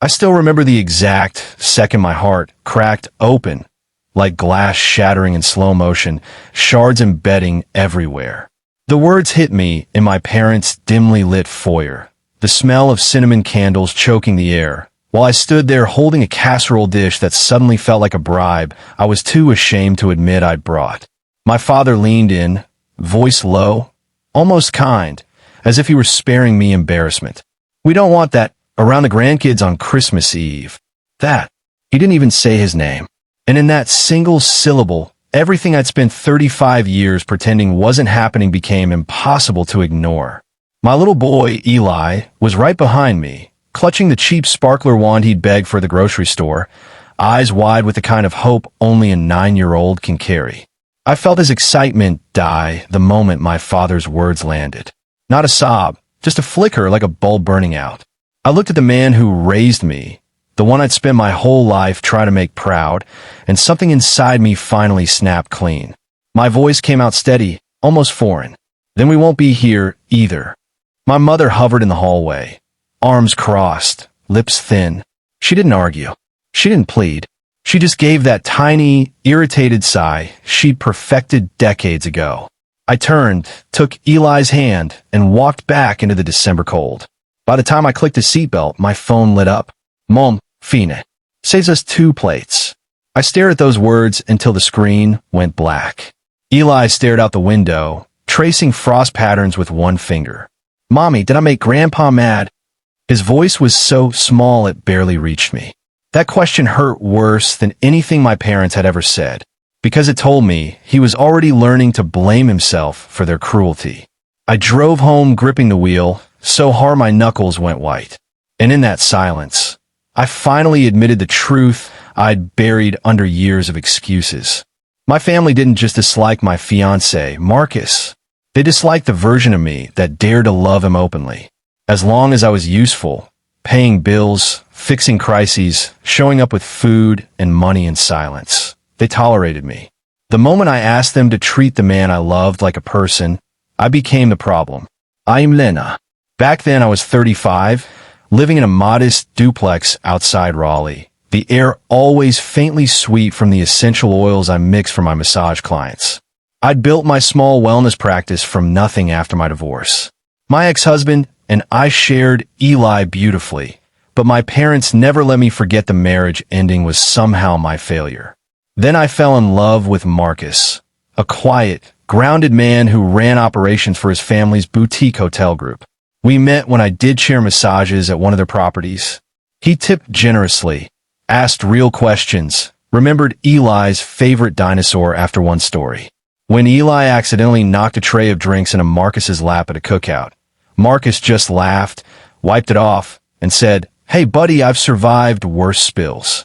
I still remember the exact second my heart cracked open, like glass shattering in slow motion, shards embedding everywhere. The words hit me in my parents' dimly lit foyer, the smell of cinnamon candles choking the air. While I stood there holding a casserole dish that suddenly felt like a bribe I was too ashamed to admit I'd brought. My father leaned in, voice low, almost kind, as if he were sparing me embarrassment. "We don't want that around the grandkids on Christmas Eve." That. He didn't even say his name. And in that single syllable, everything I'd spent 35 years pretending wasn't happening became impossible to ignore. My little boy, Eli, was right behind me, clutching the cheap sparkler wand he'd begged for at the grocery store, eyes wide with the kind of hope only a 9-year-old can carry. I felt his excitement die the moment my father's words landed. Not a sob, just a flicker like a bulb burning out. I looked at the man who raised me, the one I'd spent my whole life trying to make proud, and something inside me finally snapped clean. My voice came out steady, almost foreign. "Then we won't be here either." My mother hovered in the hallway, arms crossed, lips thin. She didn't argue. She didn't plead. She just gave that tiny, irritated sigh she'd perfected decades ago. I turned, took Eli's hand, and walked back into the December cold. By the time I clicked the seatbelt, my phone lit up. "Mom, Fine. Saves us 2 plates." I stared at those words until the screen went black. Eli stared out the window, tracing frost patterns with one finger. "Mommy, did I make Grandpa mad?" His voice was so small it barely reached me. That question hurt worse than anything my parents had ever said, because it told me he was already learning to blame himself for their cruelty. I drove home gripping the wheel, so hard my knuckles went white. And in that silence, I finally admitted the truth I'd buried under years of excuses. My family didn't just dislike my fiancé, Marcus. They disliked the version of me that dared to love him openly. As long as I was useful, paying bills, fixing crises, showing up with food and money in silence, they tolerated me. The moment I asked them to treat the man I loved like a person, I became the problem. I'm Lena. Back then I was 35, living in a modest duplex outside Raleigh, the air always faintly sweet from the essential oils I mixed for my massage clients. I'd built my small wellness practice from nothing after my divorce. My ex-husband and I shared Eli beautifully, but my parents never let me forget the marriage ending was somehow my failure. Then I fell in love with Marcus, a quiet, grounded man who ran operations for his family's boutique hotel group. We met when I did chair massages at one of their properties. He tipped generously, asked real questions, remembered Eli's favorite dinosaur after one story. When Eli accidentally knocked a tray of drinks into Marcus's lap at a cookout, Marcus just laughed, wiped it off, and said, "Hey buddy, I've survived worse spills."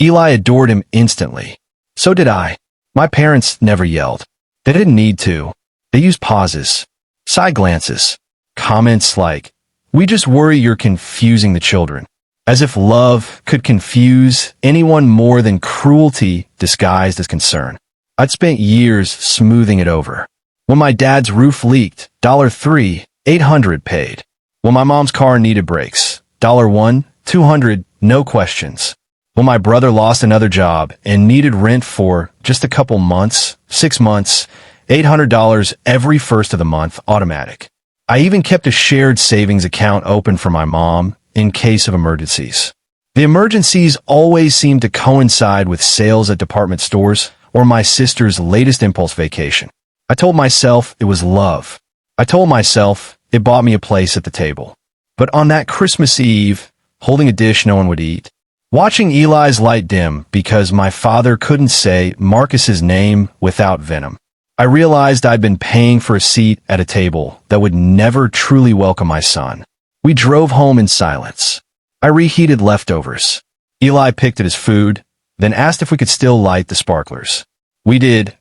Eli adored him instantly. So did I. My parents never yelled. They didn't need to. They used pauses, side glances, comments like, "We just worry you're confusing the children." As if love could confuse anyone more than cruelty disguised as concern. I'd spent years smoothing it over. When my dad's roof leaked, $3, $800 paid. When my mom's car needed brakes, $1, $200, no questions. When my brother lost another job and needed rent for just a couple months, 6 months, $800 every first of the month, automatic. I even kept a shared savings account open for my mom in case of emergencies. The emergencies always seemed to coincide with sales at department stores or my sister's latest impulse vacation. I told myself it was love. I told myself it bought me a place at the table. But on that Christmas Eve, holding a dish no one would eat, watching Eli's light dim because my father couldn't say Marcus's name without venom, I realized I'd been paying for a seat at a table that would never truly welcome my son. We drove home in silence. I reheated leftovers. Eli picked at his food, then asked if we could still light the sparklers. We did.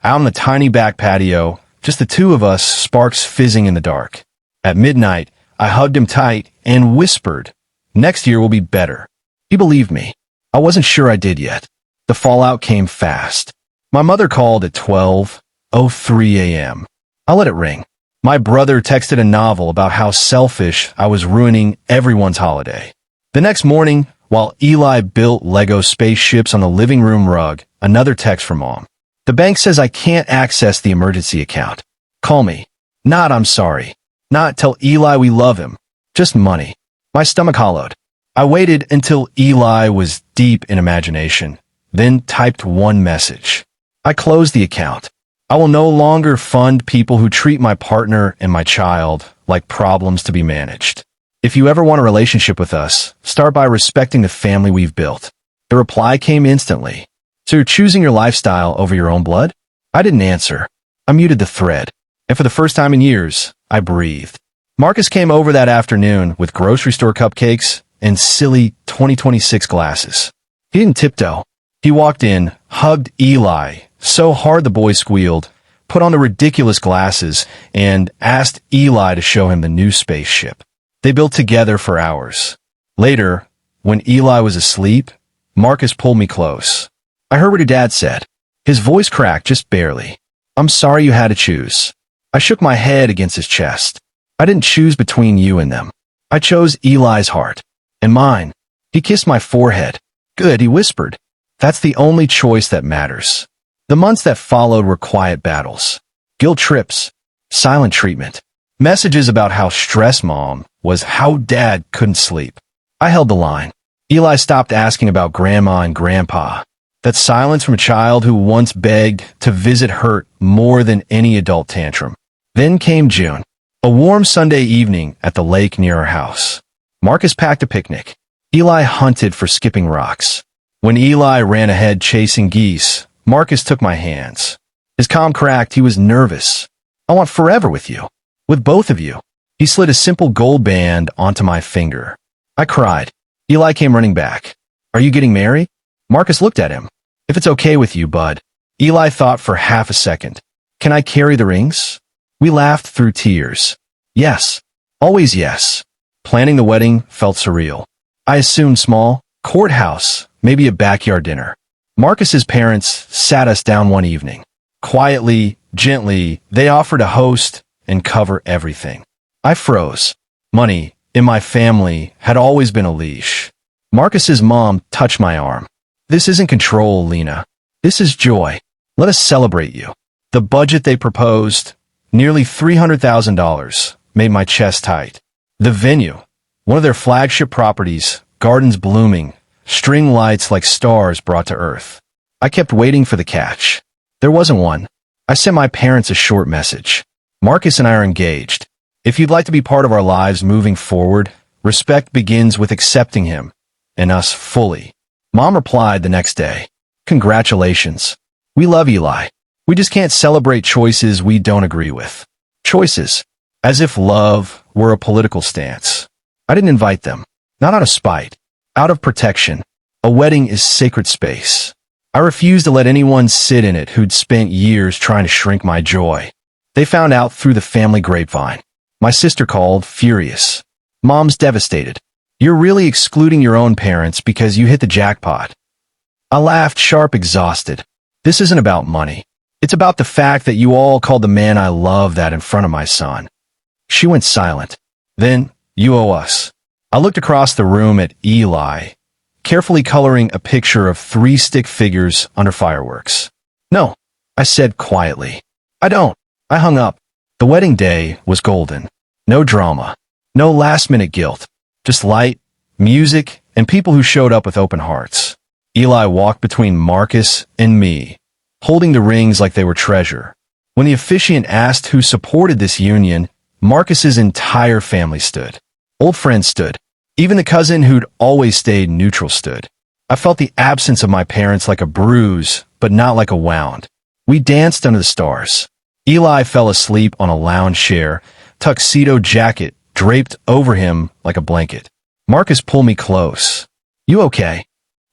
Out on the tiny back patio, just the two of us, sparks fizzing in the dark. At midnight, I hugged him tight and whispered, "Next year will be better." He believed me. I wasn't sure I did yet. The fallout came fast. My mother called at 12:03 a.m. I let it ring. My brother texted a novel about how selfish I was ruining everyone's holiday. The next morning, while Eli built Lego spaceships on the living room rug, another text from Mom. The bank says I can't access the emergency account. Call me. Not I'm sorry. Not tell Eli we love him. Just money. My stomach hollowed. I waited until Eli was deep in imagination, then typed one message. I closed the account. I will no longer fund people who treat my partner and my child like problems to be managed. If you ever want a relationship with us, start by respecting the family we've built. The reply came instantly. So you're choosing your lifestyle over your own blood? I didn't answer. I muted the thread. And for the first time in years, I breathed. Marcus came over that afternoon with grocery store cupcakes and silly 2026 glasses. He didn't tiptoe. He walked in, hugged Eli so hard the boy squealed, put on the ridiculous glasses, and asked Eli to show him the new spaceship. They built together for hours. Later, when Eli was asleep, Marcus pulled me close. I heard what your dad said. His voice cracked just barely. I'm sorry you had to choose. I shook my head against his chest. I didn't choose between you and them. I chose Eli's heart. And mine. He kissed my forehead. Good, he whispered. That's the only choice that matters. The months that followed were quiet battles. Guilt trips. Silent treatment. Messages about how stressed Mom was, how Dad couldn't sleep. I held the line. Eli stopped asking about Grandma and Grandpa. That silence from a child who once begged to visit hurt more than any adult tantrum. Then came June. A warm Sunday evening at the lake near our house. Marcus packed a picnic. Eli hunted for skipping rocks. When Eli ran ahead chasing geese, Marcus took my hands. His calm cracked. He was nervous. I want forever with you. With both of you. He slid a simple gold band onto my finger. I cried. Eli came running back. Are you getting married? Marcus looked at him. If it's okay with you, bud. Eli thought for half a second. Can I carry the rings? We laughed through tears. Yes. Always yes. Planning the wedding felt surreal. I assumed small, courthouse, maybe a backyard dinner. Marcus's parents sat us down one evening. Quietly, gently, they offered to host and cover everything. I froze. Money, in my family, had always been a leash. Marcus's mom touched my arm. This isn't control, Lena. This is joy. Let us celebrate you. The budget they proposed, nearly $300,000, made my chest tight. The venue, one of their flagship properties, gardens blooming, string lights like stars brought to earth. I kept waiting for the catch. There wasn't one. I sent my parents a short message. Marcus and I are engaged. If you'd like to be part of our lives moving forward, respect begins with accepting him and us fully. Mom replied the next day. Congratulations. We love Eli. We just can't celebrate choices we don't agree with. Choices. As if love were a political stance. I didn't invite them. Not out of spite. Out of protection. A wedding is sacred space. I refused to let anyone sit in it who'd spent years trying to shrink my joy. They found out through the family grapevine. My sister called, furious. Mom's devastated. You're really excluding your own parents because you hit the jackpot. I laughed, sharp, exhausted. This isn't about money. It's about the fact that you all called the man I love that in front of my son. She went silent. Then, you owe us. I looked across the room at Eli, carefully coloring a picture of 3 stick figures under fireworks. No, I said quietly. I don't. I hung up. The wedding day was golden. No drama. No last-minute guilt. Just light, music, and people who showed up with open hearts. Eli walked between Marcus and me, holding the rings like they were treasure. When the officiant asked who supported this union, Marcus's entire family stood. Old friends stood. Even the cousin who'd always stayed neutral stood. I felt the absence of my parents like a bruise, but not like a wound. We danced under the stars. Eli fell asleep on a lounge chair, tuxedo jacket draped over him like a blanket. Marcus pulled me close. You okay?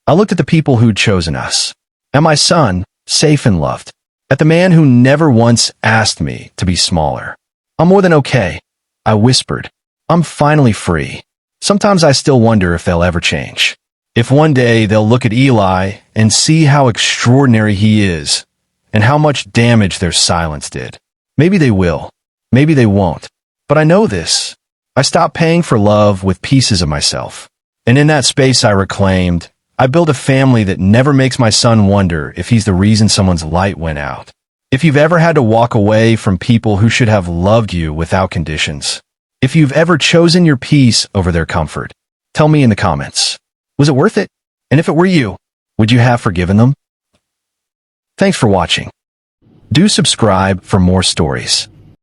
I looked at the people who'd chosen us. At my son, safe and loved. At the man who never once asked me to be smaller. I'm more than okay, I whispered. I'm finally free. Sometimes I still wonder if they'll ever change. If one day they'll look at Eli and see how extraordinary he is, and how much damage their silence did. Maybe they will. Maybe they won't. But I know this. I stopped paying for love with pieces of myself. And in that space I reclaimed, I built a family that never makes my son wonder if he's the reason someone's light went out. If you've ever had to walk away from people who should have loved you without conditions, if you've ever chosen your peace over their comfort, tell me in the comments. Was it worth it? And if it were you, would you have forgiven them? Thanks for watching. Do subscribe for more stories.